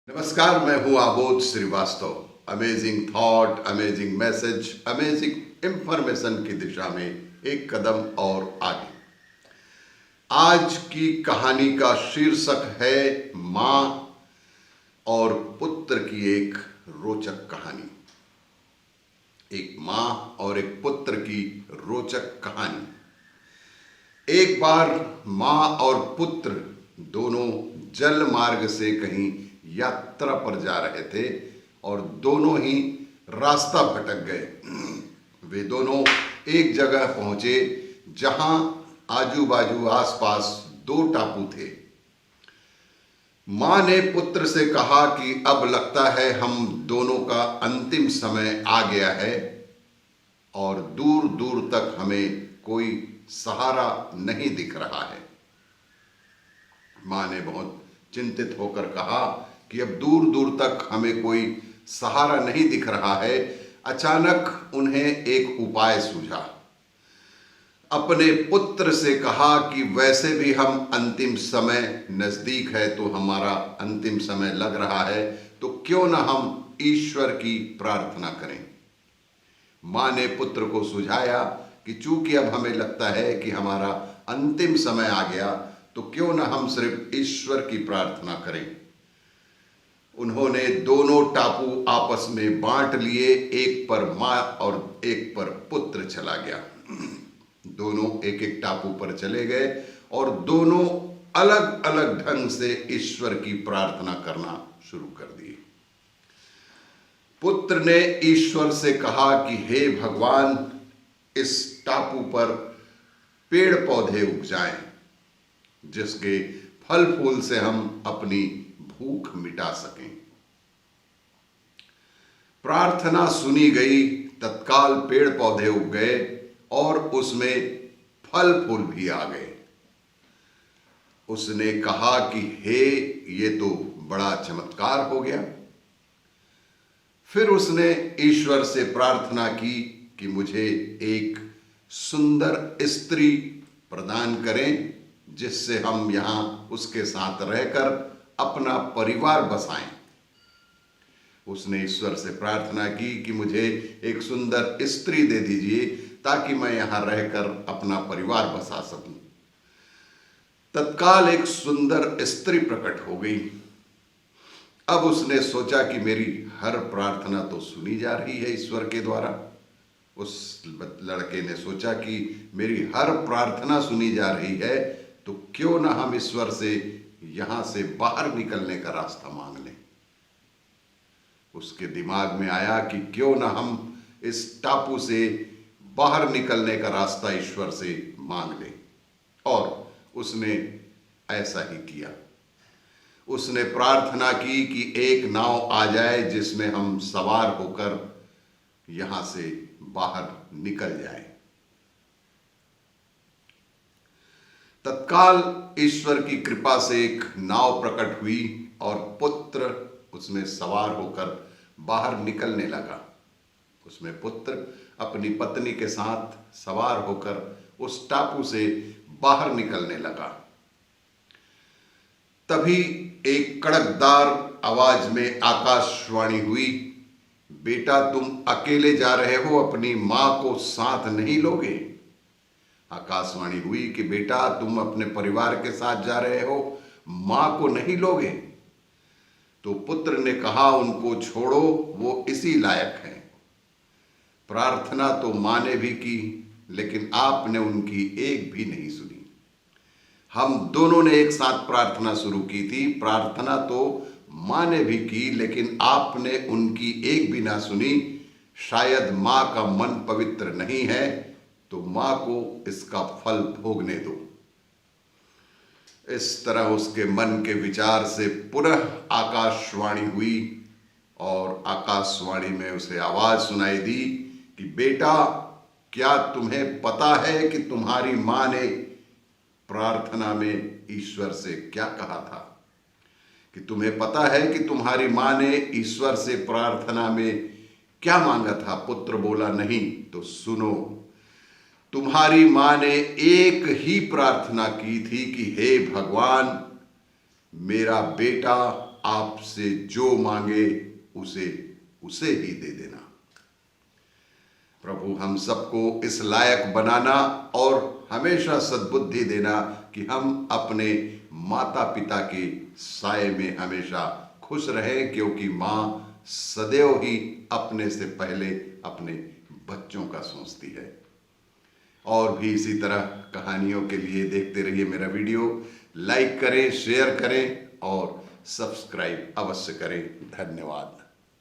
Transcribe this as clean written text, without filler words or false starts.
नमस्कार, मैं हूं Abodh Srivastava. Amazing thought, amazing message, amazing information की दिशा में एक कदम और आगे। आज की कहानी का शीर्षक है मां और पुत्र की एक रोचक कहानी। एक मां और एक पुत्र की रोचक कहानी। एक बार मां और पुत्र दोनों जल मार्ग से कहीं यात्रा पर जा रहे थे और दोनों ही रास्ता भटक गए। वे दोनों एक जगह पहुंचे जहां आजू बाजू आसपास दो टापू थे। मां ने पुत्र से कहा कि अब लगता है हम दोनों का अंतिम समय आ गया है और दूर दूर तक हमें कोई सहारा नहीं दिख रहा है। मां ने बहुत चिंतित होकर कहा कि अब दूर दूर तक हमें कोई सहारा नहीं दिख रहा है। अचानक उन्हें एक उपाय सूझा। अपने पुत्र से कहा कि वैसे भी हम अंतिम समय नजदीक है, तो हमारा अंतिम समय लग रहा है, तो क्यों ना हम ईश्वर की प्रार्थना करें। मां ने पुत्र को सुझाया कि चूंकि अब हमें लगता है कि हमारा अंतिम समय आ गया, तो क्यों ना हम सिर्फ ईश्वर की प्रार्थना करें। उन्होंने दोनों टापू आपस में बांट लिए। एक पर मां और एक पर पुत्र चला गया। दोनों एक एक टापू पर चले गए और दोनों अलग अलग ढंग से ईश्वर की प्रार्थना करना शुरू कर दी। पुत्र ने ईश्वर से कहा कि हे भगवान, इस टापू पर पेड़ पौधे उग जाएं, जिसके फल फूल से हम अपनी भूख मिटा सकें। प्रार्थना सुनी गई। तत्काल पेड़ पौधे उग गए और उसमें फल फूल भी आ गए। उसने कहा कि हे, ये तो बड़ा चमत्कार हो गया। फिर उसने ईश्वर से प्रार्थना की कि मुझे एक सुंदर स्त्री प्रदान करें, जिससे हम यहां उसके साथ रहकर अपना परिवार बसाएं। उसने ईश्वर से प्रार्थना की कि मुझे एक सुंदर स्त्री दे दीजिए ताकि मैं यहां रहकर अपना परिवार बसा सकूं। तत्काल एक सुंदर स्त्री प्रकट हो गई। अब उसने सोचा कि मेरी हर प्रार्थना तो सुनी जा रही है ईश्वर के द्वारा। उस लड़के ने सोचा कि मेरी हर प्रार्थना सुनी जा रही है, तो क्यों ना हम ईश्वर से यहां से बाहर निकलने का रास्ता मांग लें। उसके दिमाग में आया कि क्यों ना हम इस टापू से बाहर निकलने का रास्ता ईश्वर से मांग लें। और उसने ऐसा ही किया। उसने प्रार्थना की कि एक नाव आ जाए जिसमें हम सवार होकर यहां से बाहर निकल जाएं। तत्काल ईश्वर की कृपा से एक नाव प्रकट हुई और पुत्र उसमें सवार होकर बाहर निकलने लगा। उसमें पुत्र अपनी पत्नी के साथ सवार होकर उस टापू से बाहर निकलने लगा। तभी एक कड़कदार आवाज में आकाशवाणी हुई, बेटा तुम अकेले जा रहे हो, अपनी मां को साथ नहीं लोगे। आकाशवाणी हुई कि बेटा तुम अपने परिवार के साथ जा रहे हो, मां को नहीं लोगे। तो पुत्र ने कहा, उनको छोड़ो, वो इसी लायक हैं। प्रार्थना तो मां ने भी की, लेकिन आपने उनकी एक भी नहीं सुनी। हम दोनों ने एक साथ प्रार्थना शुरू की थी। प्रार्थना तो मां ने भी की, लेकिन आपने उनकी एक भी ना सुनी। शायद मां का मन पवित्र नहीं है, तो मां को इसका फल भोगने दो। इस तरह उसके मन के विचार से पुनः आकाशवाणी हुई और आकाशवाणी में उसे आवाज सुनाई दी कि बेटा, क्या तुम्हें पता है कि तुम्हारी मां ने प्रार्थना में ईश्वर से क्या कहा था? कि तुम्हें पता है कि तुम्हारी मां ने ईश्वर से प्रार्थना में क्या मांगा था? पुत्र बोला, नहीं। तो सुनो, तुम्हारी मां ने एक ही प्रार्थना की थी कि हे भगवान, मेरा बेटा आपसे जो मांगे उसे उसे ही दे देना। प्रभु हम सबको इस लायक बनाना और हमेशा सद्बुद्धि देना कि हम अपने माता पिता के साए में हमेशा खुश रहें, क्योंकि माँ सदैव ही अपने से पहले अपने बच्चों का सोचती है। और भी इसी तरह कहानियों के लिए देखते रहिए मेरा वीडियो। लाइक करें, शेयर करें और सब्सक्राइब अवश्य करें। धन्यवाद।